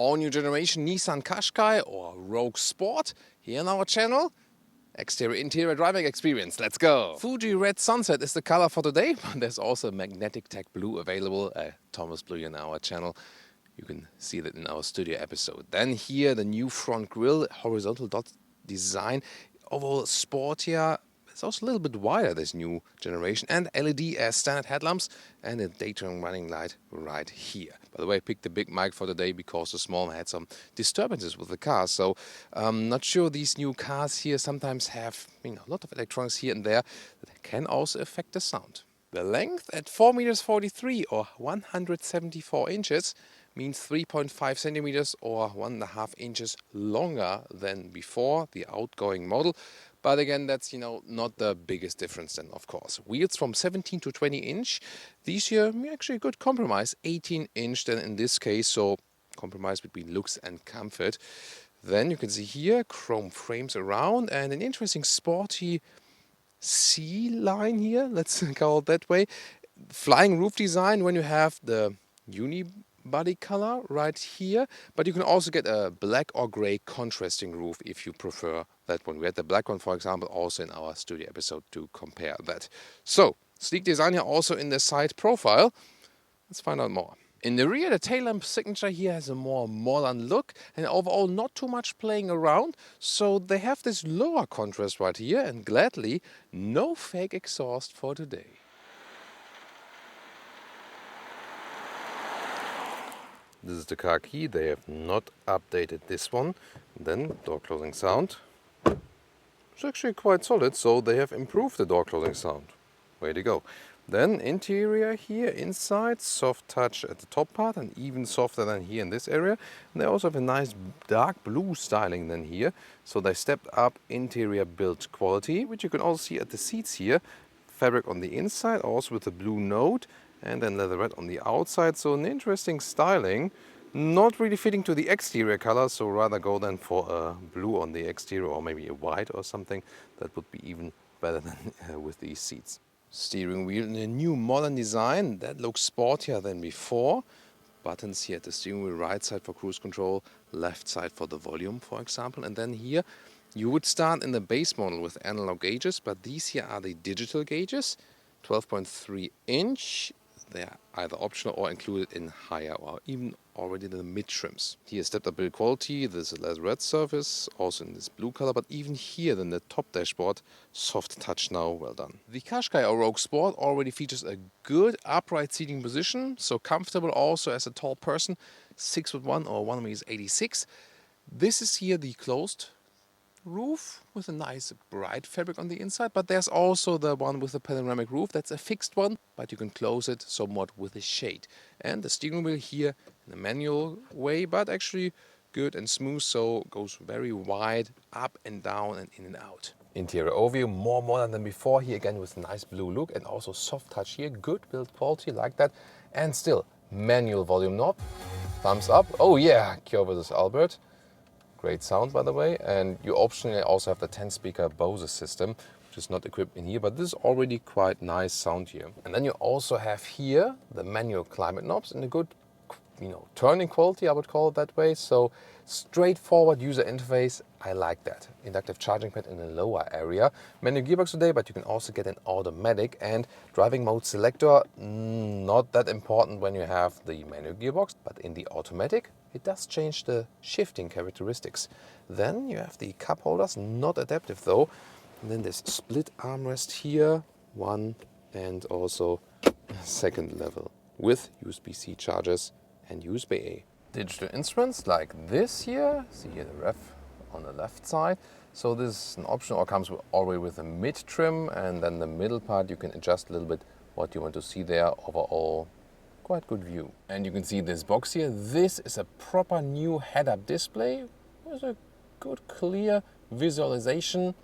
all new generation Nissan Qashqai or Rogue Sport here on our channel. Exterior interior driving experience, let's go! Fuji Red Sunset is the color for today, but there's also a magnetic tech blue available, Thomas Blue on our channel. You can see that in our studio episode. Then here the new front grille, horizontal dot design, overall sportier. It's also a little bit wider, this new generation, and LED as standard headlamps and a daytime running light right here. By the way, I picked the big mic for today because the small one had some disturbances with the car, so I'm not sure these new cars here sometimes have a lot of electronics here and there that can also affect the sound. The length at 4.43 meters or 174 inches means 3.5 centimeters or 1.5 inches longer than before the outgoing model. But again, that's not the biggest difference then, of course. Wheels from 17 to 20 inch. These here actually a good compromise. 18 inch then in this case, so compromise between looks and comfort. Then you can see here chrome frames around and an interesting sporty C line here, let's call it that way. Flying roof design when you have the unibody color right here, but you can also get a black or gray contrasting roof if you prefer that one. We had the black one, for example, also in our studio episode to compare that. So, sleek design here also in the side profile. Let's find out more. In the rear, the tail lamp signature here has a more modern look and overall not too much playing around. So they have this lower contrast right here and gladly no fake exhaust for today. This is the car key. They have not updated this one. Then door closing sound. It's actually quite solid, so they have improved the door closing sound. Way to go. Then interior here, inside, soft touch at the top part and even softer than here in this area. And they also have a nice dark blue styling than here. So they stepped up interior build quality, which you can also see at the seats here. Fabric on the inside, also with the blue note, and then leatherette on the outside. So an interesting styling. Not really fitting to the exterior color, so rather go then for a blue on the exterior or maybe a white or something. That would be even better than with these seats. Steering wheel in a new modern design that looks sportier than before. Buttons here at the steering wheel, right side for cruise control, left side for the volume, for example. And then here you would start in the base model with analog gauges, but these here are the digital gauges, 12.3 inch. They are either optional or included in higher or even already the mid trims. Here stepped up build quality, this is a leatherette surface, also in this blue color, but even here then the top dashboard, soft touch now, well done. The Qashqai or Rogue Sport already features a good upright seating position, so comfortable also as a tall person, 6'1" or 1.86 meters. This is here the closed roof with a nice bright fabric on the inside, but there's also the one with the panoramic roof. That's a fixed one, but you can close it somewhat with a shade. And the steering wheel here in a manual way, but actually good and smooth, so goes very wide up and down and in and out. Interior overview, more modern than before, here again with a nice blue look and also soft touch here, good build quality like that, and still manual volume knob, thumbs up. Oh yeah, Kyo versus Albert. Great sound, by the way, and you optionally also have the 10-speaker Bose system, which is not equipped in here, but this is already quite nice sound here. And then you also have here the manual climate knobs in a good, turning quality, I would call it that way. So straightforward user interface, I like that. Inductive charging pad in the lower area. Manual gearbox today, but you can also get an automatic and driving mode selector. Not that important when you have the manual gearbox, but in the automatic, it does change the shifting characteristics. Then you have the cup holders, not adaptive though. And then this split armrest here, one and also second level with USB-C chargers and USB-A. Digital instruments like this here. See here the ref on the left side. So this is an option or comes already with a mid trim, and then the middle part you can adjust a little bit what you want to see there. Overall, quite good view. And you can see this box here. This is a proper new head-up display with a good clear visualization.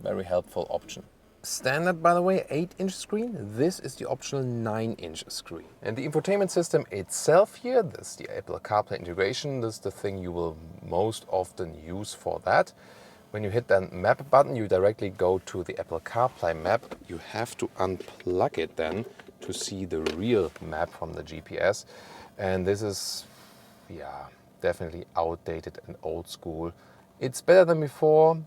Very helpful option. Standard, by the way, 8-inch screen. This is the optional 9-inch screen. And the infotainment system itself here, this is the Apple CarPlay integration. This is the thing you will most often use for that. When you hit that map button, you directly go to the Apple CarPlay map. You have to unplug it then to see the real map from the GPS. And this is, definitely outdated and old school. It's better than before,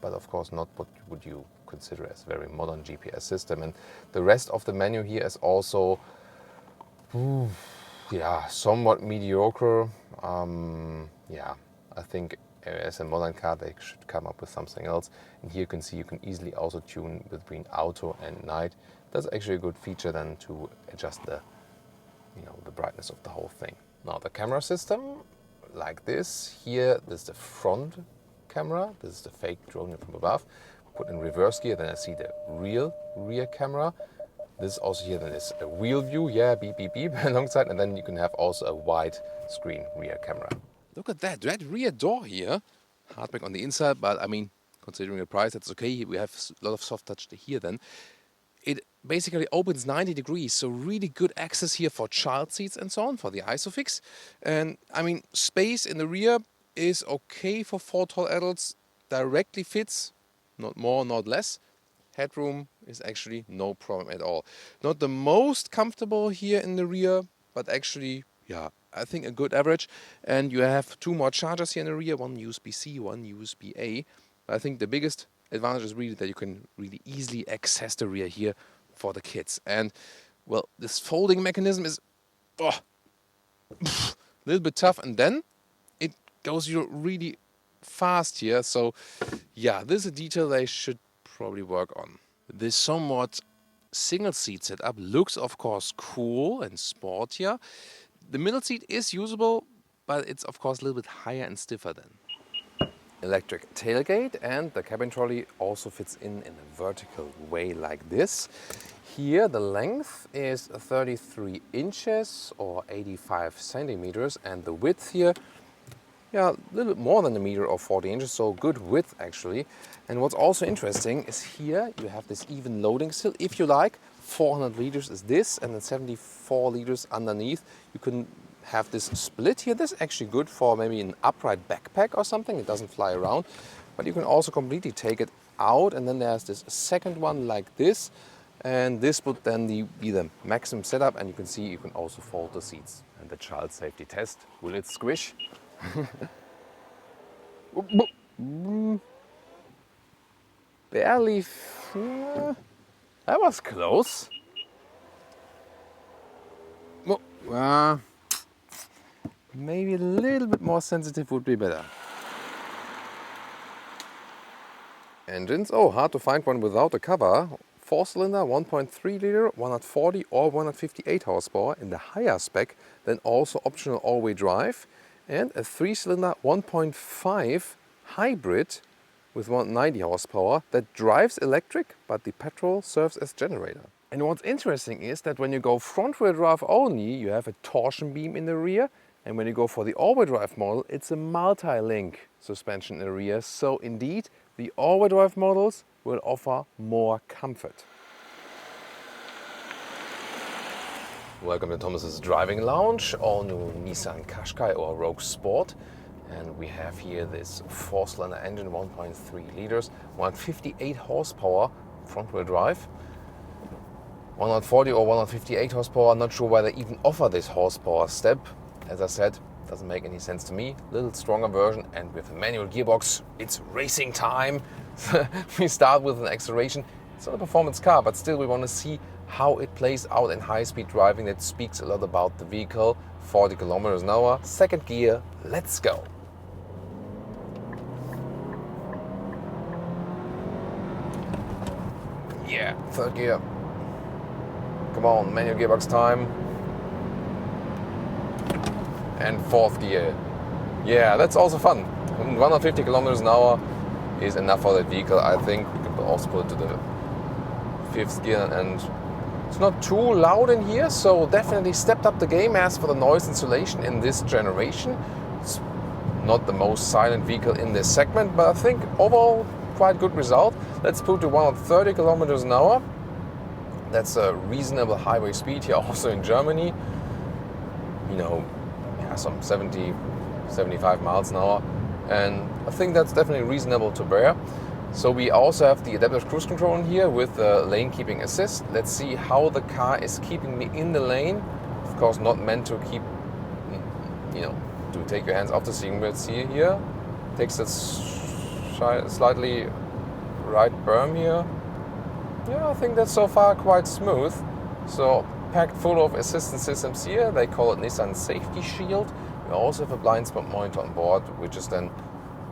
but of course not what would you consider as a very modern GPS system. And the rest of the menu here is also somewhat mediocre. I think as a modern car they should come up with something else. And here you can see you can easily also tune between auto and night. That's actually a good feature then to adjust the brightness of the whole thing. Now the camera system, like this. Here, this is the front camera. This is the fake drone from above. Put in reverse gear, then I see the real rear camera. This also here then is a wheel view, beep beep beep alongside, and then you can have also a wide screen rear camera. Look at that rear door here. Hardback on the inside, but I mean, considering the price, that's okay. We have a lot of soft touch here then. It basically opens 90 degrees, so really good access here for child seats and so on, for the ISOFIX. And I mean, space in the rear is okay for 4 tall adults, directly fits, not more, not less. Headroom is actually no problem at all. Not the most comfortable here in the rear, but actually, I think a good average. And you have 2 more chargers here in the rear, one USB-C, one USB-A. I think the biggest advantage is really that you can really easily access the rear here for the kids. And well, this folding mechanism is a little bit tough, and then it goes really fast here. So this is a detail they should probably work on. This somewhat single seat setup looks of course cool and sportier. The middle seat is usable, but it's of course a little bit higher and stiffer then. Electric tailgate, and the cabin trolley also fits in a vertical way like this. Here the length is 33 inches or 85 centimeters, and the width here, a little bit more than a meter or 40 inches, so good width actually. And what's also interesting is here you have this even loading still, if you like. 400 liters is this, and then 74 liters underneath. You can have this split here. This is actually good for maybe an upright backpack or something. It doesn't fly around, but you can also completely take it out, and then there's this second one like this, and this would then be the maximum setup, and you can see you can also fold the seats. And the child safety test, will it squish? Barely. That was close. Maybe a little bit more sensitive would be better. Engines, hard to find one without a cover. 4-cylinder, 1.3 liter, 140 or 158 horsepower in the higher spec, then also optional all-wheel drive, and a 3-cylinder, 1.5 hybrid with 190 horsepower that drives electric, but the petrol serves as generator. And what's interesting is that when you go front-wheel drive only, you have a torsion beam in the rear. And when you go for the all-wheel drive model, it's a multi-link suspension in the rear. So indeed, the all-wheel drive models will offer more comfort. Welcome to Thomas's Driving Lounge, all new Nissan Qashqai or Rogue Sport. And we have here this 4-cylinder engine, 1.3 liters, 158 horsepower front-wheel drive. 140 or 158 horsepower, not sure why they even offer this horsepower step. As I said, doesn't make any sense to me. Little stronger version, and with a manual gearbox, it's racing time. We start with an acceleration. It's not a performance car, but still we want to see how it plays out in high-speed driving. That speaks a lot about the vehicle. 40 kilometers an hour. Second gear, let's go. Yeah, third gear. Come on, manual gearbox time. And fourth gear. Yeah, that's also fun. 150 kilometers an hour is enough for that vehicle, I think. We can also put it to the fifth gear, and it's not too loud in here, so definitely stepped up the game as for the noise insulation in this generation. It's not the most silent vehicle in this segment, but I think overall quite good result. Let's put to 130 kilometers an hour. That's a reasonable highway speed here also in Germany. Some 70, 75 miles an hour, and I think that's definitely reasonable to bear. So we also have the adaptive cruise control in here with the lane keeping assist. Let's see how the car is keeping me in the lane. Of course, not meant to keep, to to take your hands off the steering wheel. See here, takes that slightly right berm here. Yeah, I think that's so far quite smooth. So packed full of assistance systems here. They call it Nissan Safety Shield. We also have a blind spot monitor on board, which is then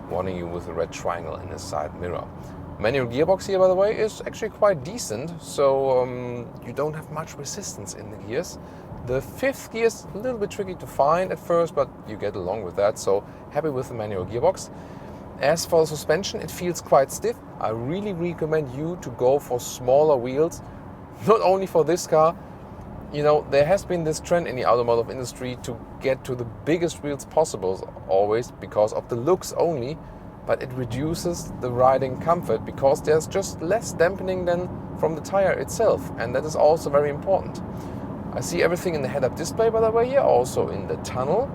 warning you with a red triangle in the side mirror. Manual gearbox here, by the way, is actually quite decent. So you don't have much resistance in the gears. The fifth gear is a little bit tricky to find at first, but you get along with that. So happy with the manual gearbox. As for the suspension, it feels quite stiff. I really recommend you to go for smaller wheels, not only for this car. You know, there has been this trend in the automotive industry to get to the biggest wheels possible, always because of the looks only, but it reduces the riding comfort because there's just less dampening than from the tire itself, and that is also very important. I see everything in the head-up display, by the way, here, also in the tunnel.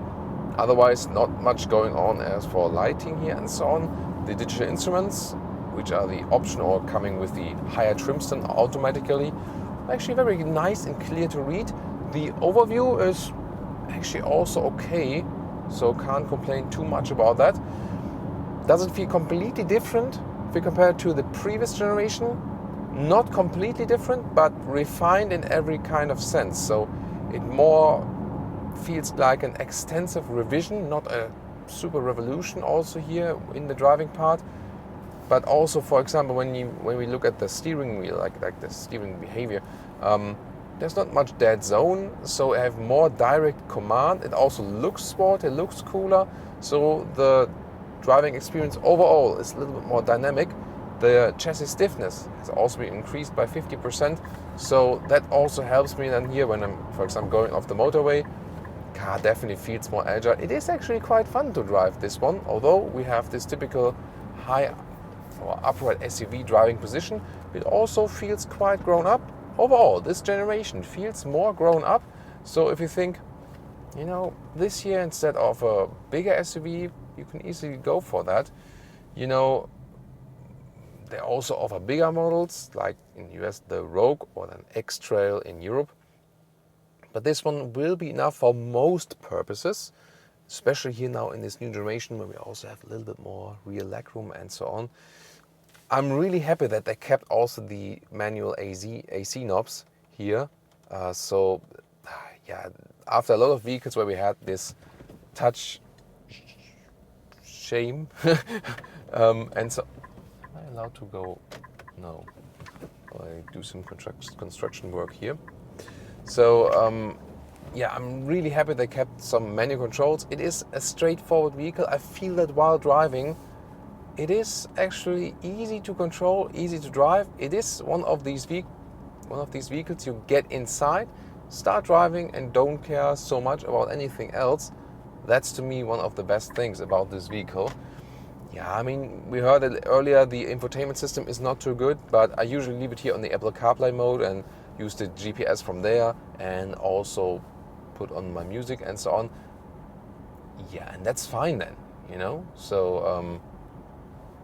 Otherwise, not much going on as for lighting here and so on. The digital instruments, which are the option or coming with the higher trims then automatically, actually very nice and clear to read. The overview is actually also okay, so can't complain too much about that. Does it feel completely different if we compare it to the previous generation? Not completely different, but refined in every kind of sense. So it more feels like an extensive revision, not a super revolution also here in the driving part. But also, for example, when we look at the steering wheel, like the steering behavior, there's not much dead zone, so I have more direct command. It also looks sport, it looks cooler, so the driving experience overall is a little bit more dynamic. The chassis stiffness has also been increased by 50%, so that also helps me then here when I'm, for example, going off the motorway. Car definitely feels more agile. It is actually quite fun to drive this one, although we have this typical high or upright SUV driving position. It also feels quite grown up. Overall, this generation feels more grown up. So if you think, you know, this year instead of a bigger SUV, you can easily go for that. You know, they also offer bigger models, like in the US, the Rogue or an X-Trail in Europe. But this one will be enough for most purposes, especially here now in this new generation where we also have a little bit more rear legroom and so on. I'm really happy that they kept also the manual AC knobs here. So, yeah, after a lot of vehicles where we had this touch shame, and so, am I allowed to go? No, I do some construction work here. So, yeah, I'm really happy they kept some manual controls. It is a straightforward vehicle. I feel that while driving, it is actually easy to control, easy to drive. It is one of these vehicles you get inside, start driving, and don't care so much about anything else. That's to me one of the best things about this vehicle. Yeah, I mean, we heard it earlier, the infotainment system is not too good, but I usually leave it here on the Apple CarPlay mode and use the GPS from there and also put on my music and so on. Yeah, and that's fine then, you know? So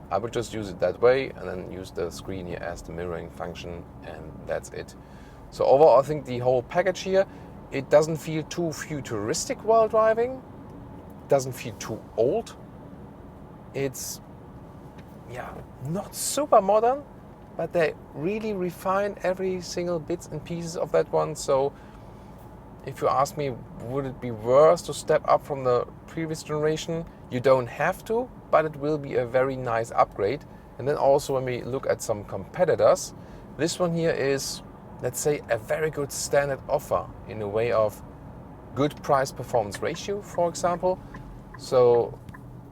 I would just use it that way and then use the screen here as the mirroring function, and that's it. So overall, I think the whole package here, it doesn't feel too futuristic while driving, doesn't feel too old. It's, yeah, not super modern, but they really refine every single bits and pieces of that one. So if you ask me, would it be worse to step up from the previous generation? You don't have to, but it will be a very nice upgrade. And then also when we look at some competitors, this one here is, let's say, a very good standard offer in a way of good price performance ratio, for example. So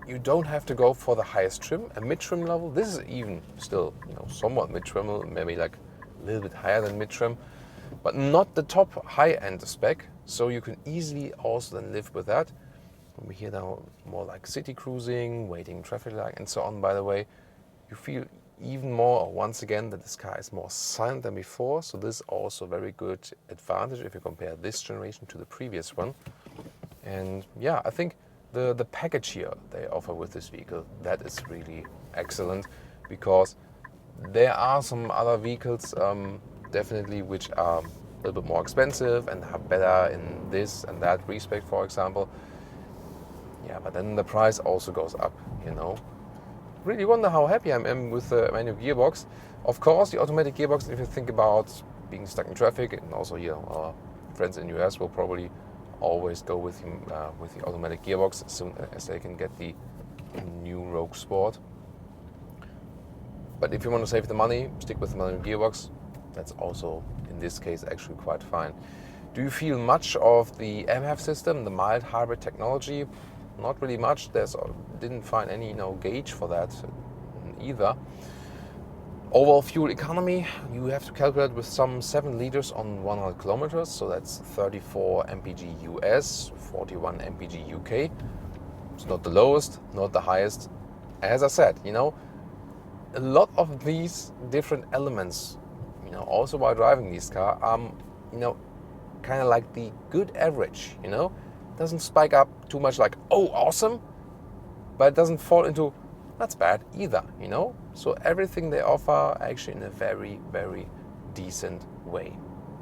you don't have to go for the highest trim, a mid-trim level. This is even still, you know, somewhat mid-trim, maybe like a little bit higher than mid-trim, but not the top high-end spec. So you can easily also then live with that. When we hear now more like city cruising, waiting traffic light and so on, by the way, you feel even more, or once again, that this car is more silent than before. So this is also a very good advantage if you compare this generation to the previous one. And yeah, I think the package here they offer with this vehicle, that is really excellent, because there are some other vehicles definitely which are a little bit more expensive and are better in this and that respect, for example. Yeah, but then the price also goes up, you know. Really wonder how happy I am with the manual gearbox. Of course, the automatic gearbox, if you think about being stuck in traffic, and also here our friends in the US will probably always go with the automatic gearbox as soon as they can get the new Rogue Sport. But if you want to save the money, stick with the manual gearbox. That's also, in this case, actually quite fine. Do you feel much of the MHEV system, the mild hybrid technology? Not really much. Didn't find any gauge for that either. Overall fuel economy, you have to calculate with some 7 liters on 100 kilometers, so that's 34 mpg US, 41 mpg UK. It's not the lowest, not the highest. As I said, a lot of these different elements, also while driving this car, kind of like the good average, doesn't spike up too much like, oh, awesome, but it doesn't fall into, that's bad either, So everything they offer actually in a very, very decent way.